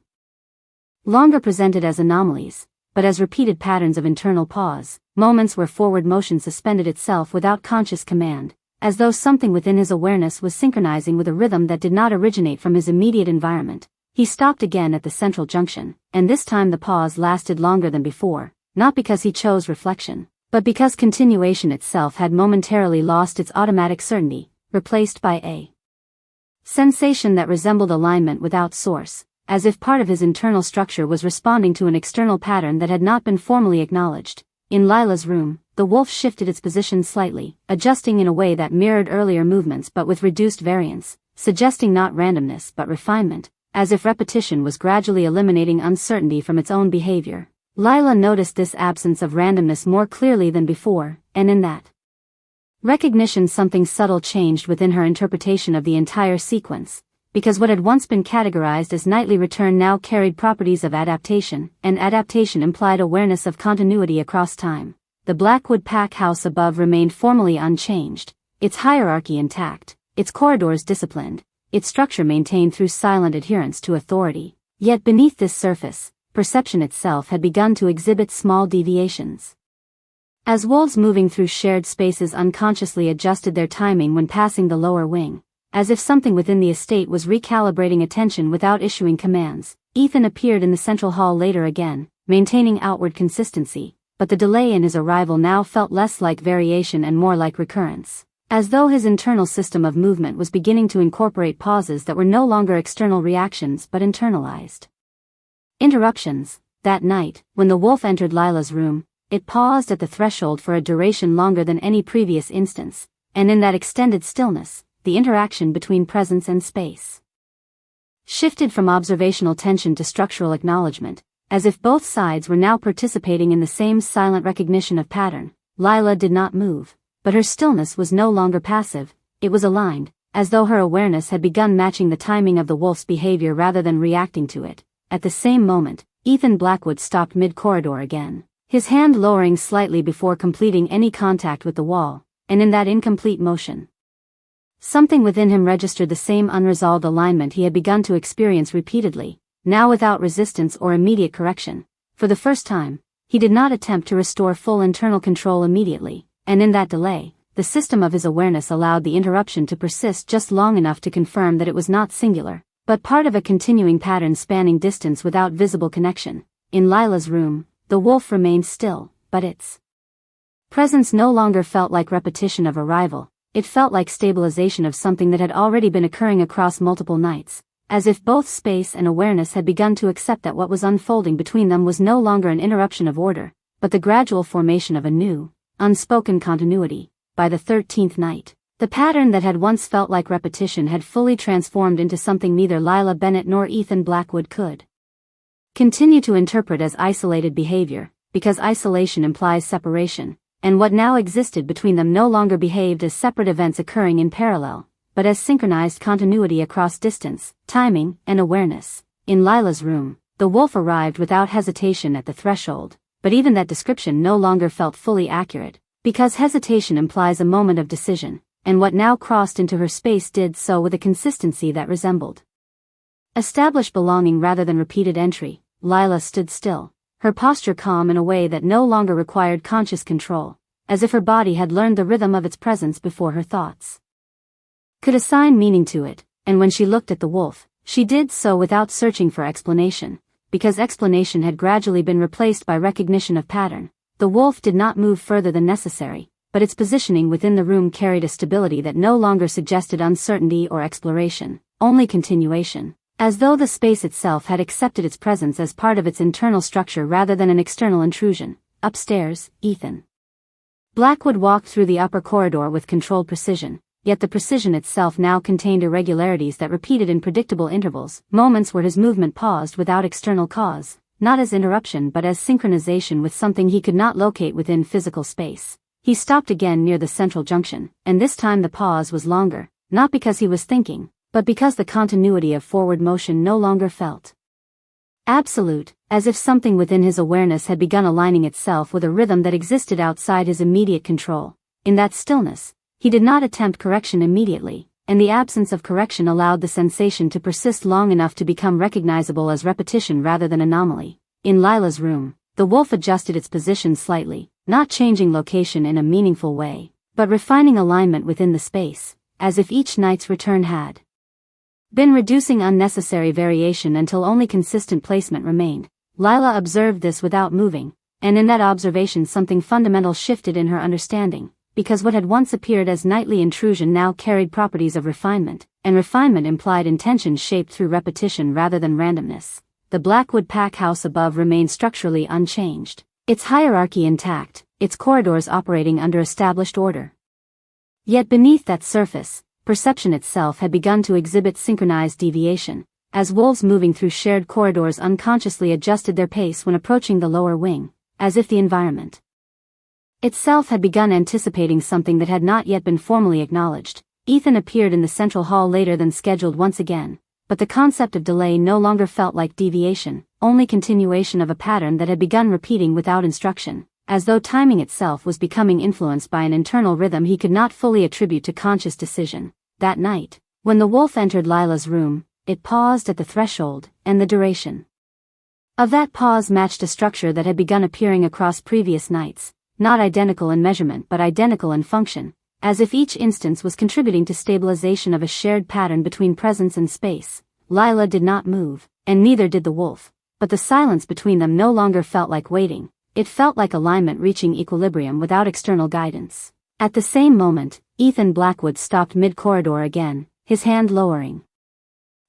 longer presented as anomalies, but as repeated patterns of internal pause, moments where forward motion suspended itself without conscious command, as though something within his awareness was synchronizing with a rhythm that did not originate from his immediate environment. He stopped again at the central junction, and this time the pause lasted longer than before, not because he chose reflection, but because continuation itself had momentarily lost its automatic certainty, replaced by a sensation that resembled alignment without source, as if part of his internal structure was responding to an external pattern that had not been formally acknowledged. In Lila's room, the wolf shifted its position slightly, adjusting in a way that mirrored earlier movements but with reduced variance, suggesting not randomness but refinement, as if repetition was gradually eliminating uncertainty from its own behavior. Lila noticed this absence of randomness more clearly than before, and in that recognition something subtle changed within her interpretation of the entire sequence, because what had once been categorized as nightly return now carried properties of adaptation, and adaptation implied awareness of continuity across time. The Blackwood Pack House above remained formally unchanged, its hierarchy intact, its corridors disciplined, its structure maintained through silent adherence to authority. Yet beneath this surface, perception itself had begun to exhibit small deviations. As wolves moving through shared spaces unconsciously adjusted their timing when passing the lower wing, as if something within the estate was recalibrating attention without issuing commands, Ethan appeared in the central hall later again, maintaining outward consistency, but the delay in his arrival now felt less like variation and more like recurrence, as though his internal system of movement was beginning to incorporate pauses that were no longer external reactions but internalized interruptions. That night, when the wolf entered Lila's room, it paused at the threshold for a duration longer than any previous instance, and in that extended stillness, the interaction between presence and space shifted from observational tension to structural acknowledgement, as if both sides were now participating in the same silent recognition of pattern. Lila did not move, but her stillness was no longer passive, it was aligned, as though her awareness had begun matching the timing of the wolf's behavior rather than reacting to it. At the same moment, Ethan Blackwood stopped mid-corridor again, his hand lowering slightly before completing any contact with the wall, and in that incomplete motion, something within him registered the same unresolved alignment he had begun to experience repeatedly, now without resistance or immediate correction. For the first time, he did not attempt to restore full internal control immediately, and in that delay, the system of his awareness allowed the interruption to persist just long enough to confirm that it was not singular, but part of a continuing pattern spanning distance without visible connection. In Lila's room, the wolf remained still, but its presence no longer felt like repetition of arrival. It felt like stabilization of something that had already been occurring across multiple nights, as if both space and awareness had begun to accept that what was unfolding between them was no longer an interruption of order, but the gradual formation of a new, unspoken continuity. By the 13th night, the pattern that had once felt like repetition had fully transformed into something neither Lila Bennett nor Ethan Blackwood could continue to interpret as isolated behavior, because isolation implies separation, and what now existed between them no longer behaved as separate events occurring in parallel, but as synchronized continuity across distance, timing, and awareness. In Lila's room, the wolf arrived without hesitation at the threshold, but even that description no longer felt fully accurate, because hesitation implies a moment of decision, and what now crossed into her space did so with a consistency that resembled established belonging rather than repeated entry. Lila stood still, her posture calm in a way that no longer required conscious control, as if her body had learned the rhythm of its presence before her thoughts could assign meaning to it, and when she looked at the wolf, she did so without searching for explanation, because explanation had gradually been replaced by recognition of pattern. The wolf did not move further than necessary, but its positioning within the room carried a stability that no longer suggested uncertainty or exploration, only continuation, as though the space itself had accepted its presence as part of its internal structure rather than an external intrusion. Upstairs, Ethan Blackwood walked through the upper corridor with controlled precision, yet the precision itself now contained irregularities that repeated in predictable intervals, moments where his movement paused without external cause, not as interruption but as synchronization with something he could not locate within physical space. He stopped again near the central junction, and this time the pause was longer, not because he was thinking, but because the continuity of forward motion no longer felt absolute, as if something within his awareness had begun aligning itself with a rhythm that existed outside his immediate control. In that stillness, he did not attempt correction immediately, and the absence of correction allowed the sensation to persist long enough to become recognizable as repetition rather than anomaly. In Lila's room, the wolf adjusted its position slightly, not changing location in a meaningful way, but refining alignment within the space, as if each night's return had been reducing unnecessary variation until only consistent placement remained. Lila observed this without moving, and in that observation something fundamental shifted in her understanding, because what had once appeared as nightly intrusion now carried properties of refinement, and refinement implied intention shaped through repetition rather than randomness. The Blackwood Pack House above remained structurally unchanged, its hierarchy intact, its corridors operating under established order. Yet beneath that surface, perception itself had begun to exhibit synchronized deviation, as wolves moving through shared corridors unconsciously adjusted their pace when approaching the lower wing, as if the environment itself had begun anticipating something that had not yet been formally acknowledged. Ethan appeared in the central hall later than scheduled once again, but the concept of delay no longer felt like deviation, only continuation of a pattern that had begun repeating without instruction, as though timing itself was becoming influenced by an internal rhythm he could not fully attribute to conscious decision. That night, when the wolf entered Lila's room, it paused at the threshold, and the duration of that pause matched a structure that had begun appearing across previous nights, not identical in measurement but identical in function, as if each instance was contributing to stabilization of a shared pattern between presence and space. Lila did not move, and neither did the wolf, but the silence between them no longer felt like waiting, it felt like alignment reaching equilibrium without external guidance. At the same moment, Ethan Blackwood stopped mid-corridor again, his hand lowering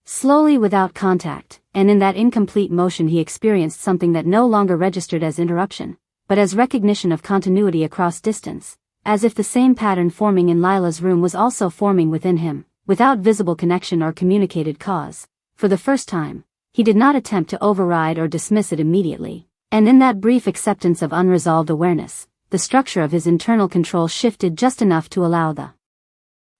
slowly without contact, and in that incomplete motion he experienced something that no longer registered as interruption, but as recognition of continuity across distance, as if the same pattern forming in Lila's room was also forming within him, without visible connection or communicated cause. For the first time, he did not attempt to override or dismiss it immediately, and in that brief acceptance of unresolved awareness, the structure of his internal control shifted just enough to allow the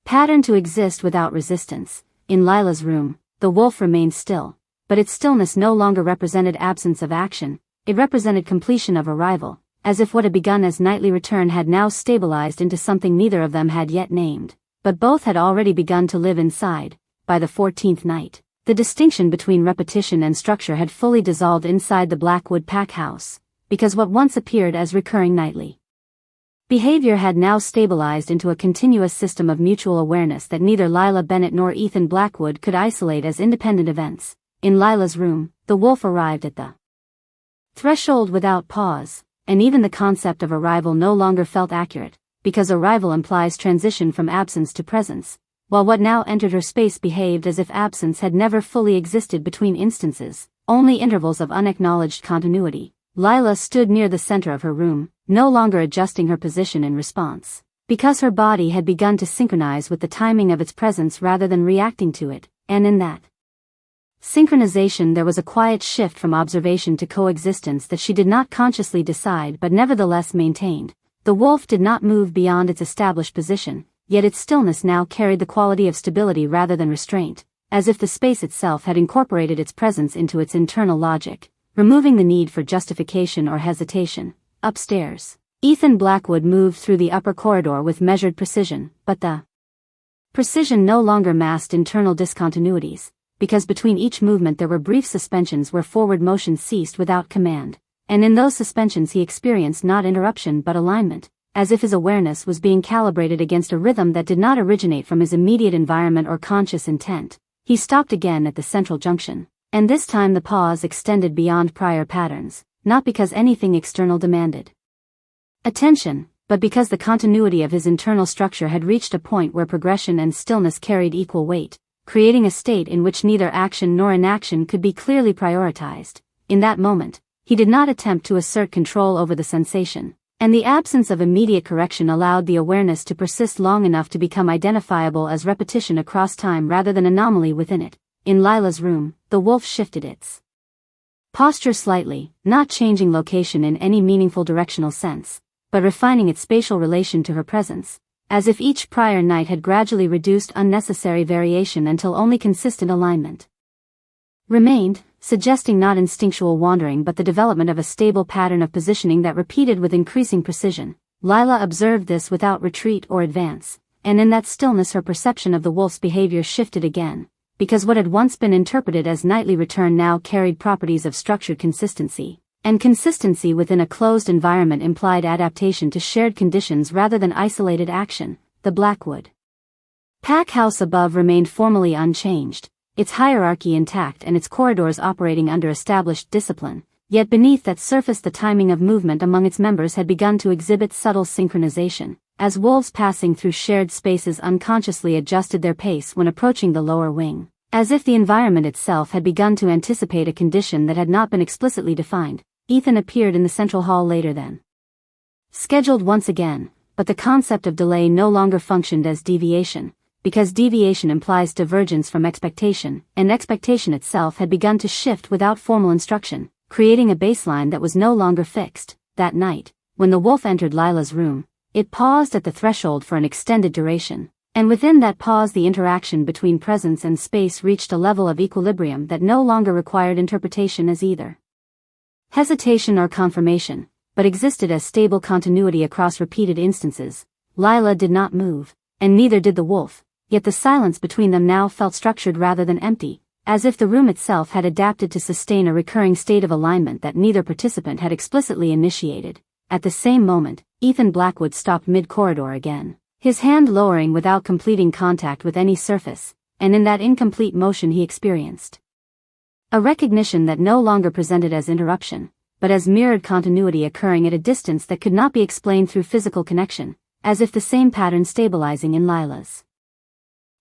pattern to exist without resistance. In Lila's room, the wolf remained still, but its stillness no longer represented absence of action, it represented completion of arrival, as if what had begun as nightly return had now stabilized into something neither of them had yet named, but both had already begun to live inside. By the 14th night, the distinction between repetition and structure had fully dissolved inside the Blackwood Pack House, because what once appeared as recurring nightly behavior had now stabilized into a continuous system of mutual awareness that neither Lila Bennett nor Ethan Blackwood could isolate as independent events. In Lila's room, the wolf arrived at the threshold without pause, and even the concept of arrival no longer felt accurate, because arrival implies transition from absence to presence, while what now entered her space behaved as if absence had never fully existed between instances, only intervals of unacknowledged continuity. Lila stood near the center of her room, no longer adjusting her position in response, because her body had begun to synchronize with the timing of its presence rather than reacting to it, and in that synchronization there was a quiet shift from observation to coexistence that she did not consciously decide but nevertheless maintained. The wolf did not move beyond its established position, yet its stillness now carried the quality of stability rather than restraint, as if the space itself had incorporated its presence into its internal logic, removing the need for justification or hesitation. Upstairs, Ethan Blackwood moved through the upper corridor with measured precision, but the precision no longer masked internal discontinuities, because between each movement there were brief suspensions where forward motion ceased without command, and in those suspensions he experienced not interruption but alignment, as if his awareness was being calibrated against a rhythm that did not originate from his immediate environment or conscious intent. He stopped again at the central junction, and this time the pause extended beyond prior patterns, not because anything external demanded attention, but because the continuity of his internal structure had reached a point where progression and stillness carried equal weight, creating a state in which neither action nor inaction could be clearly prioritized. In that moment, he did not attempt to assert control over the sensation, And the absence of immediate correction allowed the awareness to persist long enough to become identifiable as repetition across time rather than anomaly within it. In Lila's room, the wolf shifted its posture slightly, not changing location in any meaningful directional sense, but refining its spatial relation to her presence, as if each prior night had gradually reduced unnecessary variation until only consistent alignment remained, suggesting not instinctual wandering but the development of a stable pattern of positioning that repeated with increasing precision. Lila observed this without retreat or advance, and in that stillness her perception of the wolf's behavior shifted again, because what had once been interpreted as nightly return now carried properties of structured consistency, and consistency within a closed environment implied adaptation to shared conditions rather than isolated action. The Blackwood Pack House above remained formally unchanged, its hierarchy intact and its corridors operating under established discipline, yet beneath that surface the timing of movement among its members had begun to exhibit subtle synchronization, as wolves passing through shared spaces unconsciously adjusted their pace when approaching the lower wing, as if the environment itself had begun to anticipate a condition that had not been explicitly defined. Ethan appeared in the central hall later than scheduled once again, but the concept of delay no longer functioned as deviation, because deviation implies divergence from expectation, and expectation itself had begun to shift without formal instruction, creating a baseline that was no longer fixed. That night, when the wolf entered Lila's room, it paused at the threshold for an extended duration, and within that pause the interaction between presence and space reached a level of equilibrium that no longer required interpretation as either hesitation or confirmation, but existed as stable continuity across repeated instances. Lila did not move, and neither did the wolf, yet the silence between them now felt structured rather than empty, as if the room itself had adapted to sustain a recurring state of alignment that neither participant had explicitly initiated. At the same moment, Ethan Blackwood stopped mid-corridor again, his hand lowering without completing contact with any surface, and in that incomplete motion he experienced a recognition that no longer presented as interruption, but as mirrored continuity occurring at a distance that could not be explained through physical connection, as if the same pattern stabilizing in Lila's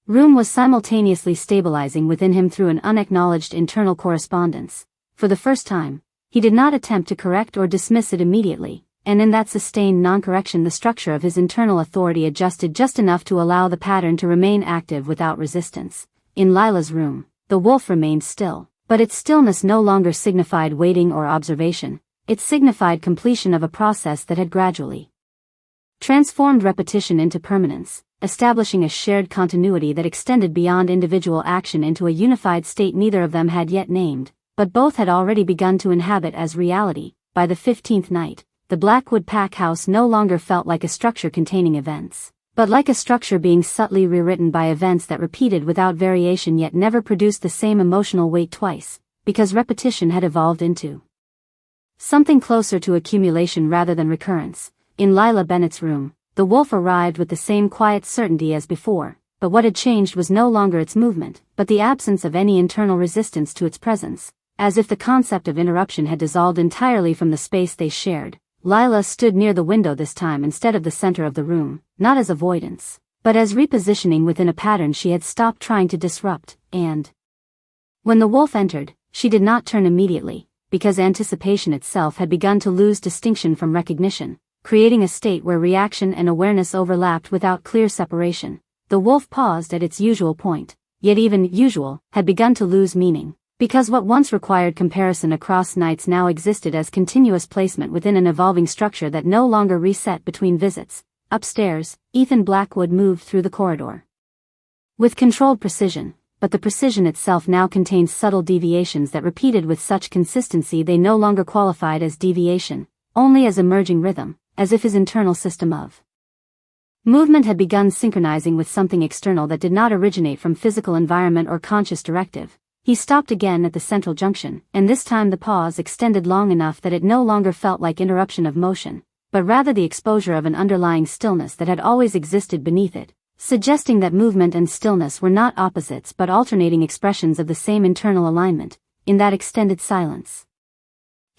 room was simultaneously stabilizing within him through an unacknowledged internal correspondence. For the first time, he did not attempt to correct or dismiss it immediately, and in that sustained non-correction the structure of his internal authority adjusted just enough to allow the pattern to remain active without resistance. In Lila's room, the wolf remained still, but its stillness no longer signified waiting or observation, it signified completion of a process that had gradually transformed repetition into permanence, establishing a shared continuity that extended beyond individual action into a unified state neither of them had yet named, but both had already begun to inhabit as reality. By the 15th night, the Blackwood Pack House no longer felt like a structure containing events, but like a structure being subtly rewritten by events that repeated without variation yet never produced the same emotional weight twice, because repetition had evolved into something closer to accumulation rather than recurrence. In Lila Bennett's room, the wolf arrived with the same quiet certainty as before, but what had changed was no longer its movement, but the absence of any internal resistance to its presence, as if the concept of interruption had dissolved entirely from the space they shared. Lila stood near the window this time instead of the center of the room, not as avoidance, but as repositioning within a pattern she had stopped trying to disrupt, and when the wolf entered, she did not turn immediately, because anticipation itself had begun to lose distinction from recognition, creating a state where reaction and awareness overlapped without clear separation. The wolf paused at its usual point, yet even usual had begun to lose meaning, because what once required comparison across nights now existed as continuous placement within an evolving structure that no longer reset between visits. Upstairs, Ethan Blackwood moved through the corridor with controlled precision, but the precision itself now contained subtle deviations that repeated with such consistency they no longer qualified as deviation, only as emerging rhythm, as if his internal system of movement had begun synchronizing with something external that did not originate from physical environment or conscious directive. He stopped again at the central junction, and this time the pause extended long enough that it no longer felt like interruption of motion, but rather the exposure of an underlying stillness that had always existed beneath it, suggesting that movement and stillness were not opposites but alternating expressions of the same internal alignment. In that extended silence,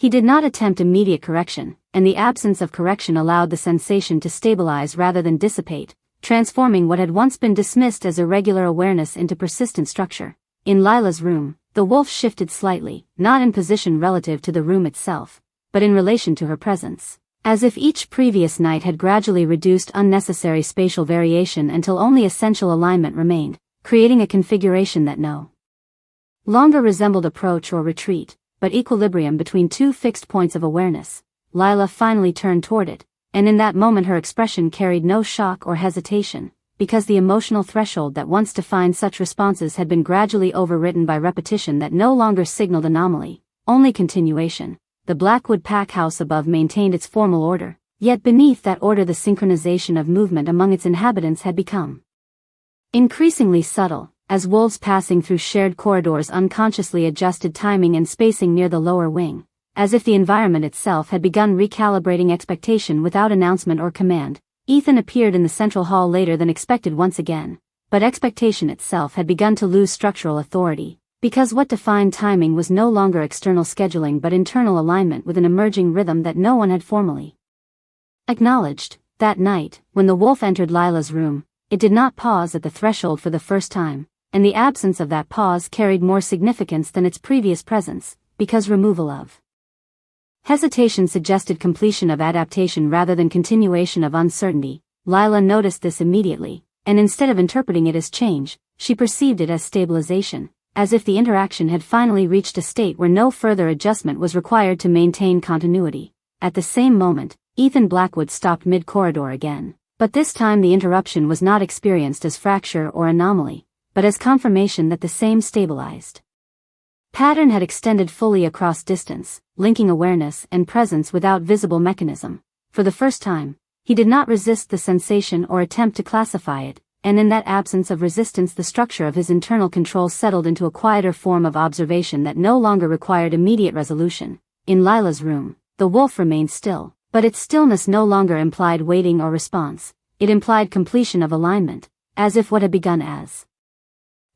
he did not attempt immediate correction, and the absence of correction allowed the sensation to stabilize rather than dissipate, transforming what had once been dismissed as irregular awareness into persistent structure. In Lila's room, the wolf shifted slightly, not in position relative to the room itself, but in relation to her presence. as if each previous night had gradually reduced unnecessary spatial variation until only essential alignment remained, creating a configuration that no longer resembled approach or retreat, but equilibrium between two fixed points of awareness. Lila finally turned toward it, and in that moment her expression carried no shock or hesitation, because the emotional threshold that once defined such responses had been gradually overwritten by repetition that no longer signaled anomaly, only continuation. The Blackwood Pack House above maintained its formal order, yet beneath that order the synchronization of movement among its inhabitants had become increasingly subtle, as wolves passing through shared corridors unconsciously adjusted timing and spacing near the lower wing, as if the environment itself had begun recalibrating expectation without announcement or command. Ethan appeared in the central hall later than expected once again, but expectation itself had begun to lose structural authority, because what defined timing was no longer external scheduling but internal alignment with an emerging rhythm that no one had formally acknowledged. That night, when the wolf entered Lila's room, it did not pause at the threshold for the first time, and the absence of that pause carried more significance than its previous presence, because removal of hesitation suggested completion of adaptation rather than continuation of uncertainty. Lila noticed this immediately, and instead of interpreting it as change, she perceived it as stabilization, as if the interaction had finally reached a state where no further adjustment was required to maintain continuity. At the same moment, Ethan Blackwood stopped mid-corridor again, but this time the interruption was not experienced as fracture or anomaly, but as confirmation that the same stabilized pattern had extended fully across distance, linking awareness and presence without visible mechanism. For the first time, he did not resist the sensation or attempt to classify it, and in that absence of resistance the structure of his internal control settled into a quieter form of observation that no longer required immediate resolution. In Lila's room, the wolf remained still, but its stillness no longer implied waiting or response. It implied completion of alignment, as if what had begun as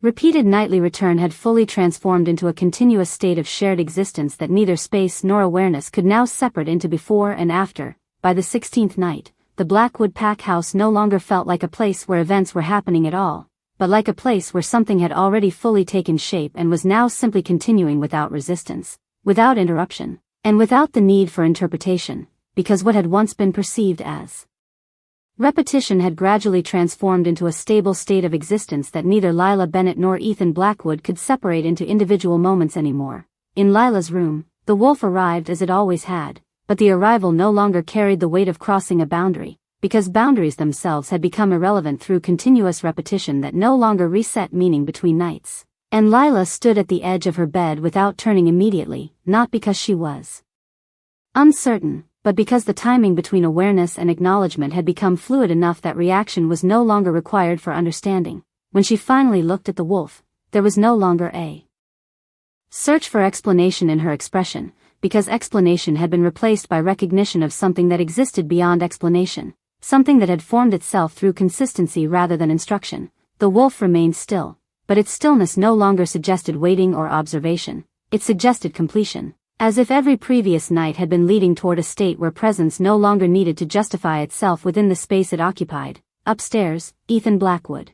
repeated nightly return had fully transformed into a continuous state of shared existence that neither space nor awareness could now separate into before and after. By the 16th night, the Blackwood Pack House no longer felt like a place where events were happening at all, but like a place where something had already fully taken shape and was now simply continuing without resistance, without interruption, and without the need for interpretation, because what had once been perceived as repetition had gradually transformed into a stable state of existence that neither Lila Bennett nor Ethan Blackwood could separate into individual moments anymore. In Lila's room, the wolf arrived as it always had, but the arrival no longer carried the weight of crossing a boundary, because boundaries themselves had become irrelevant through continuous repetition that no longer reset meaning between nights. And Lila stood at the edge of her bed without turning immediately, not because she was uncertain, but because the timing between awareness and acknowledgement had become fluid enough that reaction was no longer required for understanding. When she finally looked at the wolf, there was no longer a search for explanation in her expression, because explanation had been replaced by recognition of something that existed beyond explanation, something that had formed itself through consistency rather than instruction. The wolf remained still, but its stillness no longer suggested waiting or observation, it suggested completion. As if every previous night had been leading toward a state where presence no longer needed to justify itself within the space it occupied. Upstairs, Ethan Blackwood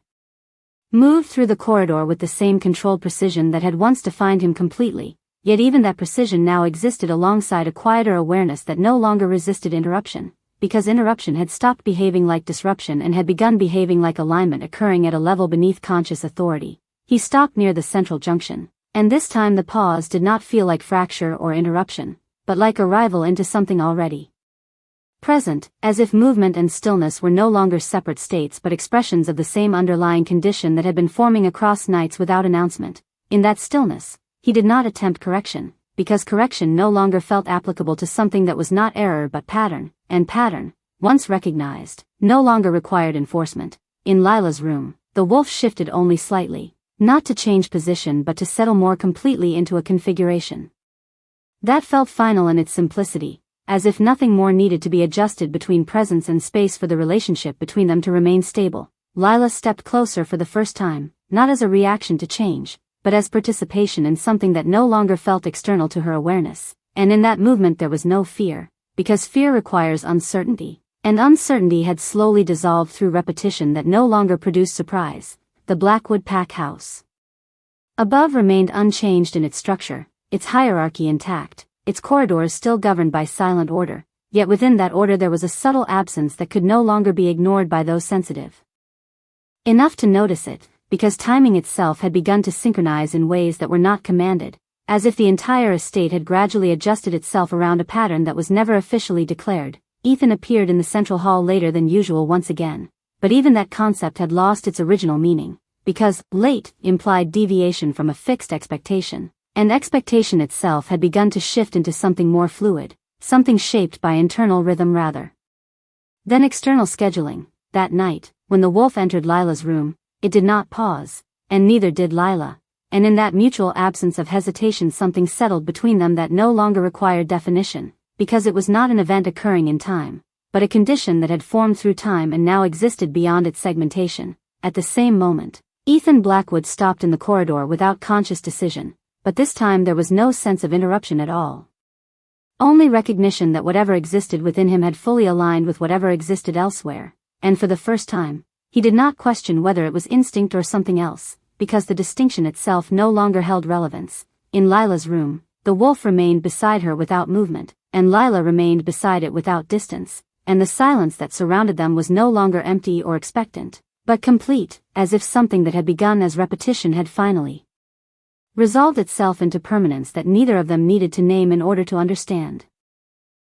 moved through the corridor with the same controlled precision that had once defined him completely, yet even that precision now existed alongside a quieter awareness that no longer resisted interruption, because interruption had stopped behaving like disruption and had begun behaving like alignment occurring at a level beneath conscious authority. He stopped near the central junction. And this time the pause did not feel like fracture or interruption, but like arrival into something already present, as if movement and stillness were no longer separate states but expressions of the same underlying condition that had been forming across nights without announcement. In that stillness, he did not attempt correction, because correction no longer felt applicable to something that was not error but pattern, and pattern, once recognized, no longer required enforcement. In Lila's room, the wolf shifted only slightly. Not to change position but to settle more completely into a configuration that felt final in its simplicity, as if nothing more needed to be adjusted between presence and space for the relationship between them to remain stable. Lila stepped closer for the first time, not as a reaction to change, but as participation in something that no longer felt external to her awareness, and in that movement there was no fear, because fear requires uncertainty, and uncertainty had slowly dissolved through repetition that no longer produced surprise. The Blackwood Pack House above remained unchanged in its structure, its hierarchy intact, its corridors still governed by silent order, yet within that order there was a subtle absence that could no longer be ignored by those sensitive enough to notice it, because timing itself had begun to synchronize in ways that were not commanded, as if the entire estate had gradually adjusted itself around a pattern that was never officially declared. Ethan appeared in the central hall later than usual once again, but even that concept had lost its original meaning, because late implied deviation from a fixed expectation, and expectation itself had begun to shift into something more fluid, something shaped by internal rhythm rather than external scheduling. That night, when the wolf entered Lila's room, it did not pause, and neither did Lila, and in that mutual absence of hesitation something settled between them that no longer required definition, because it was not an event occurring in time, but a condition that had formed through time and now existed beyond its segmentation. At the same moment, Ethan Blackwood stopped in the corridor without conscious decision, but this time there was no sense of interruption at all. Only recognition that whatever existed within him had fully aligned with whatever existed elsewhere, and for the first time, he did not question whether it was instinct or something else, because the distinction itself no longer held relevance. In Lila's room, the wolf remained beside her without movement, and Lila remained beside it without distance, and the silence that surrounded them was no longer empty or expectant, but complete, as if something that had begun as repetition had finally resolved itself into permanence that neither of them needed to name in order to understand.